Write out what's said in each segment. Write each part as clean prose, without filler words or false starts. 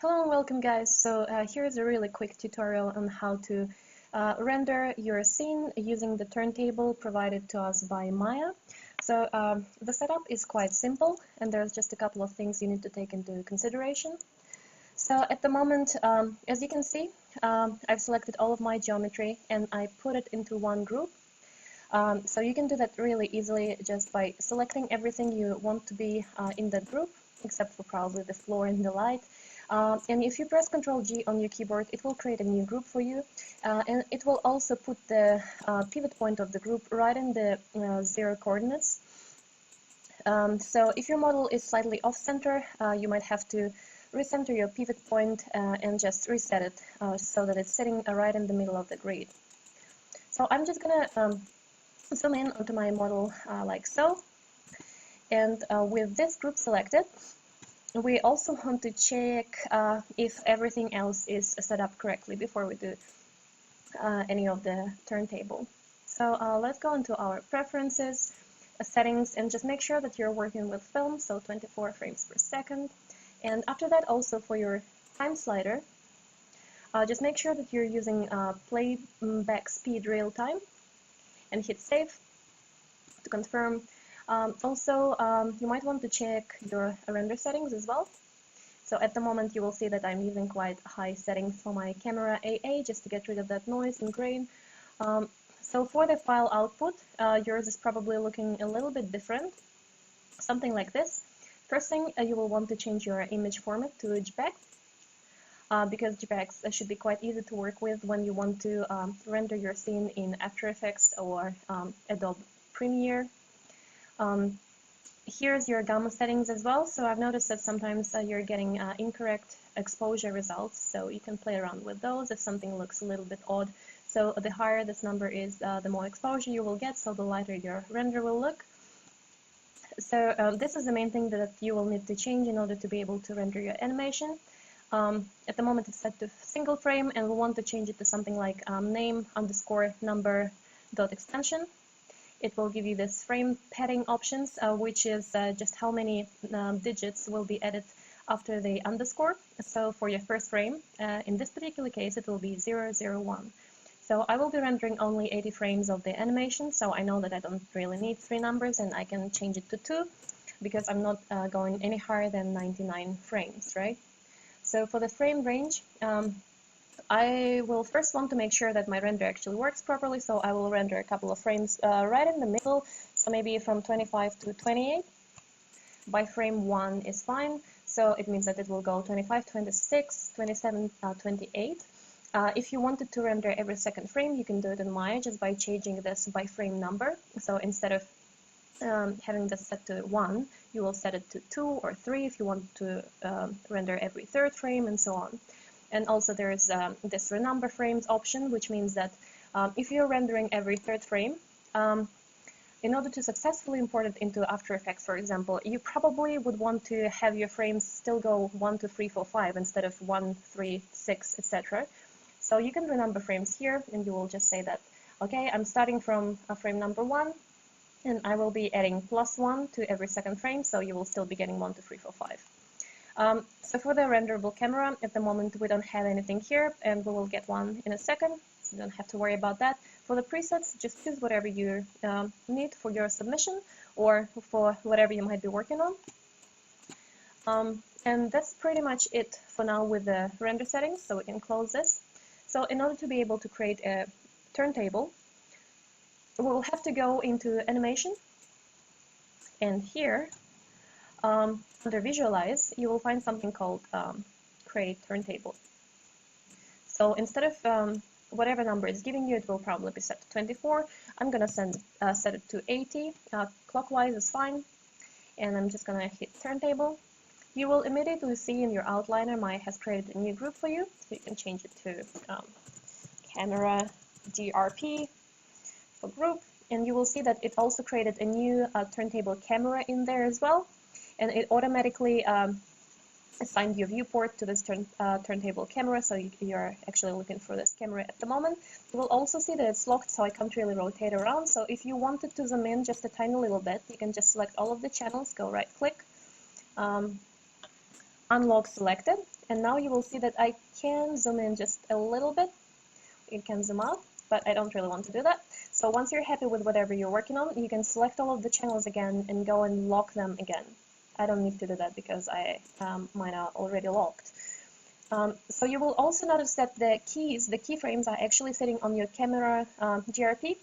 Hello and welcome guys. Here's a really quick tutorial on how to render your scene using the turntable provided to us by Maya. The setup is quite simple and there's just a couple of things you need to take into consideration. So at the moment, as you can see, I've selected all of my geometry and I put it into one group. So you can do that really easily just by selecting everything you want to be in that group, except for probably the floor and the light. And if you press Ctrl-G on your keyboard, it will create a new group for you, and it will also put the pivot point of the group right in the 0 coordinates. So if your model is slightly off-center, you might have to recenter your pivot point and just reset it so that it's sitting right in the middle of the grid. So I'm just gonna zoom in onto my model like so, and with this group selected, we also want to check if everything else is set up correctly before we do any of the turntable. So let's go into our preferences, settings, and just make sure that you're working with film, so 24 frames per second. And after that, also for your time slider, just make sure that you're using playback speed real time and hit save to confirm. You might want to check your render settings as well. So at the moment you will see that I'm using quite high settings for my camera AA just to get rid of that noise and grain. So for the file output, yours is probably looking a little bit different, something like this. First thing, you will want to change your image format to JPEG, because JPEGs should be quite easy to work with when you want to render your scene in After Effects or Adobe Premiere. Here's your gamma settings as well. So I've noticed that sometimes you're getting incorrect exposure results, so you can play around with those if something looks a little bit odd. So the higher this number is, the more exposure you will get, so the lighter your render will look. So this is the main thing that you will need to change in order to be able to render your animation. At the moment it's set to single frame, and we want to change it to something like name_number.extension. It will give you this frame padding options, which is just how many digits will be added after the underscore. So for your first frame, in this particular case, it will be 001. So I will be rendering only 80 frames of the animation, so I know that I don't really need 3 numbers, and I can change it to 2 because I'm not going any higher than 99 frames, right? So for the frame range, I will first want to make sure that my render actually works properly, so I will render a couple of frames right in the middle, so maybe from 25 to 28. By frame 1 is fine, so it means that it will go 25, 26, 27, 28. If you wanted to render every second frame, you can do it in Maya just by changing this by frame number. So instead of having this set to 1, you will set it to 2 or 3 if you want to render every third frame, and so on. And also there is this renumber frames option, which means that if you're rendering every third frame, in order to successfully import it into After Effects, for example, you probably would want to have your frames still go 1, 2, 3, 4, 5 instead of 1, 3, 6, etc. So you can renumber frames here, and you will just say that, okay, I'm starting from frame number 1, and I will be adding +1 to every second frame, so you will still be getting 1, 2, 3, 4, 5. So for the renderable camera, at the moment we don't have anything here, and we will get one in a second, so you don't have to worry about that. For the presets, just choose whatever you need for your submission or for whatever you might be working on. And that's pretty much it for now with the render settings, so we can close this. So in order to be able to create a turntable, we will have to go into animation, and here under Visualize, you will find something called Create Turntable. So instead of whatever number it's giving you, it will probably be set to 24. I'm going to set it to 80. Clockwise is fine. And I'm just going to hit Turntable. You will immediately see in your outliner, Maya has created a new group for you. So you can change it to Camera DRP for group. And you will see that it also created a new turntable camera in there as well. And it automatically assigned your viewport to this turntable camera, so you're actually looking for this camera at the moment. You will also see that it's locked, so I can't really rotate around. So if you wanted to zoom in just a tiny little bit, you can just select all of the channels, go right-click, unlock selected, And now you will see that I can zoom in just a little bit. You can zoom out, but I don't really want to do that. So once you're happy with whatever you're working on, you can select all of the channels again and go and lock them again. I don't need to do that because mine are already locked. So you will also notice that the keyframes are actually sitting on your camera GRP.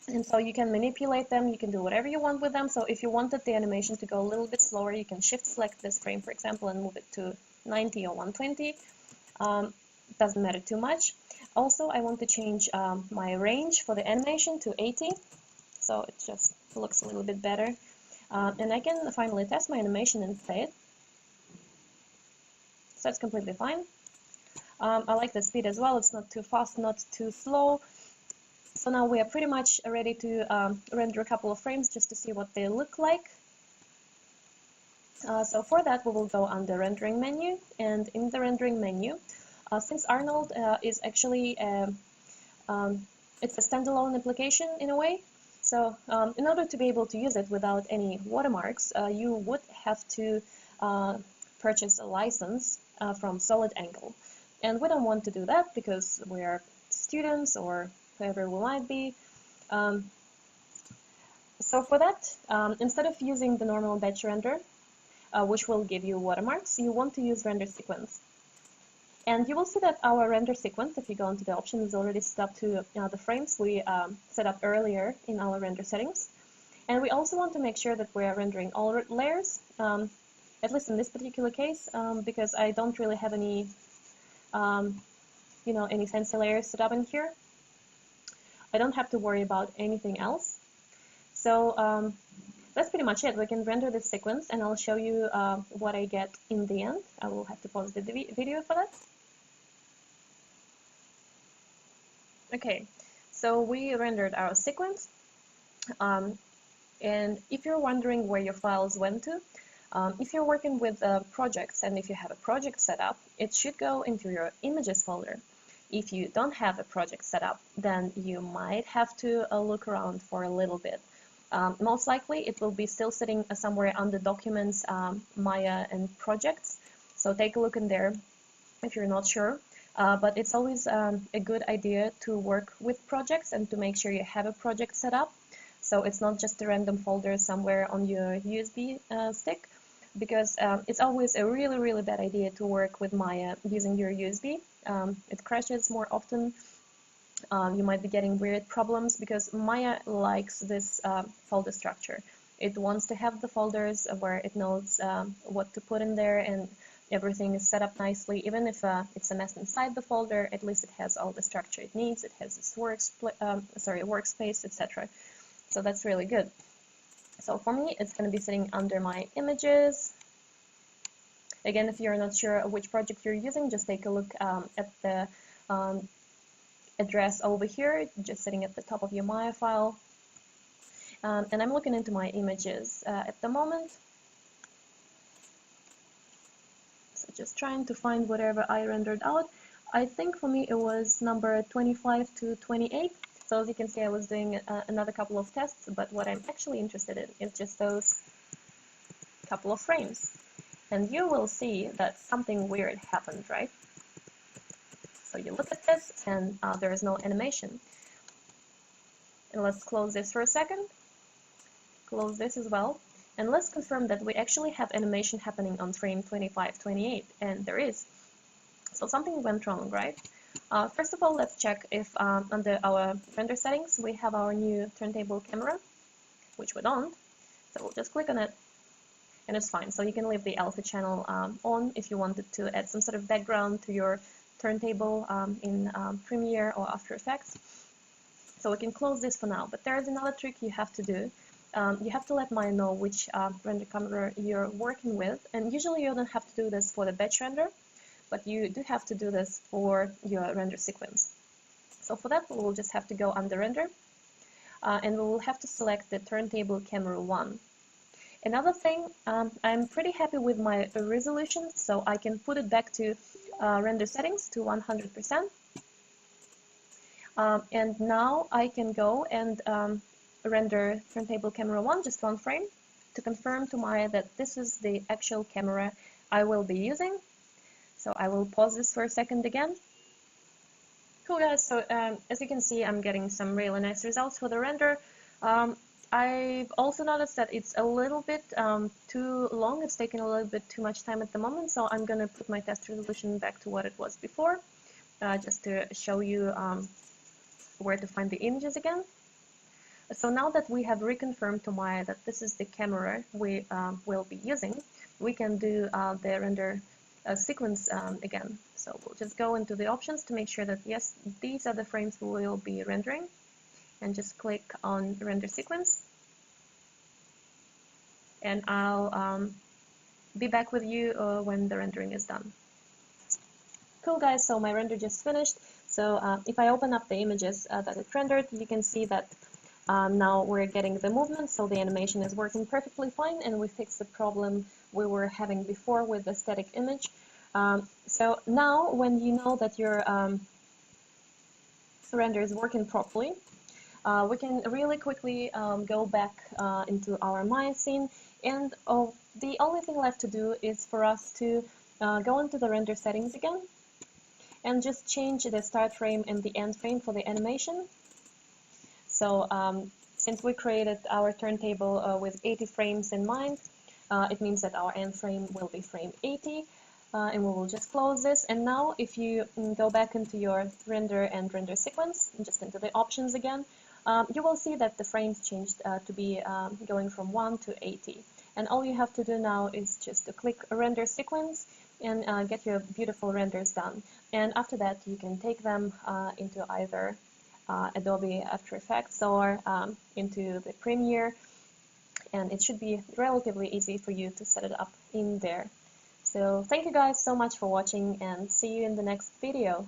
And so you can manipulate them, you can do whatever you want with them. So if you wanted the animation to go a little bit slower, you can shift select this frame, for example, and move it to 90 or 120. Doesn't matter too much. Also, I want to change my range for the animation to 80, so it just looks a little bit better. And I can finally test my animation and play it. So it's completely fine. I like the speed as well. It's not too fast, not too slow. So now we are pretty much ready to render a couple of frames just to see what they look like. So for that, we will go under rendering menu, and in the rendering menu, since Arnold is actually it's a standalone application in a way, so in order to be able to use it without any watermarks, you would have to purchase a license from SolidAngle, and we don't want to do that because we are students or whoever we might be. So for that, instead of using the normal batch render, which will give you watermarks, you want to use render sequence. And you will see that our render sequence, if you go into the options, is already set up to the frames we set up earlier in our render settings. And we also want to make sure that we are rendering all layers, at least in this particular case, because I don't really have any, any fancy layers set up in here. I don't have to worry about anything else. So that's pretty much it. We can render this sequence, and I'll show you what I get in the end. I will have to pause the video for that. Okay, so we rendered our sequence, and if you're wondering where your files went to, if you're working with projects and if you have a project set up, it should go into your images folder. If you don't have a project set up, then you might have to look around for a little bit. Most likely it will be still sitting somewhere under Documents, Maya, and Projects, so take a look in there if you're not sure. But it's always a good idea to work with projects and to make sure you have a project set up, so it's not just a random folder somewhere on your USB stick, because it's always a really bad idea to work with Maya using your USB. It crashes more often. You might be getting weird problems because Maya likes this folder structure. It wants to have the folders where it knows what to put in there, and everything is set up nicely. Even if it's a mess inside the folder, at least it has all the structure it needs. It has its workspace, etc. So that's really good. So for me, it's going to be sitting under my images. Again, if you're not sure which project you're using, just take a look at the address over here, just sitting at the top of your Maya file. And I'm looking into my images at the moment. So just trying to find whatever I rendered out. I think for me it was number 25 to 28. So as you can see, I was doing another couple of tests, but what I'm actually interested in is just those couple of frames. And you will see that something weird happened, right? So you look at this, and there is no animation. And let's close this for a second. Close this as well. And let's confirm that we actually have animation happening on frame 25-28, and there is. So something went wrong, right? First of all, let's check if under our render settings we have our new turntable camera, which we don't. So we'll just click on it, and it's fine. So you can leave the alpha channel on if you wanted to add some sort of background to your turntable in Premiere or After Effects. So we can close this for now, but there is another trick you have to do. You have to let Maya know which render camera you're working with, and usually you don't have to do this for the batch render, but you do have to do this for your render sequence. So for that, we will just have to go under Render, and we will have to select the Turntable Camera 1. Another thing, I'm pretty happy with my resolution, so I can put it back to render settings to 100%. And now I can go and render Turntable Camera 1, just one frame, to confirm to Maya that this is the actual camera I will be using. So I will pause this for a second again. Cool guys, so as you can see, I'm getting some really nice results for the render. I've also noticed that it's a little bit too long. It's taking a little bit too much time at the moment, so I'm gonna put my test resolution back to what it was before, just to show you where to find the images again. So now that we have reconfirmed to Maya that this is the camera we will be using, we can do the render sequence again. So we'll just go into the options to make sure that yes, these are the frames we will be rendering, and just click on render sequence. And I'll be back with you when the rendering is done. Cool guys, so my render just finished. So if I open up the images that it rendered, you can see that now we're getting the movement, so the animation is working perfectly fine, and we fixed the problem we were having before with the static image. So now when you know that your render is working properly, we can really quickly go back into our Maya scene, and the only thing left to do is for us to go into the render settings again and just change the start frame and the end frame for the animation. So since we created our turntable with 80 frames in mind, it means that our end frame will be frame 80, and we will just close this. And now if you go back into your render and render sequence, just into the options again, you will see that the frames changed to be going from 1 to 80. And all you have to do now is just to click render sequence and get your beautiful renders done. And after that, you can take them into either Adobe After Effects or into the Premiere, and it should be relatively easy for you to set it up in there. So thank you guys so much for watching, and see you in the next video.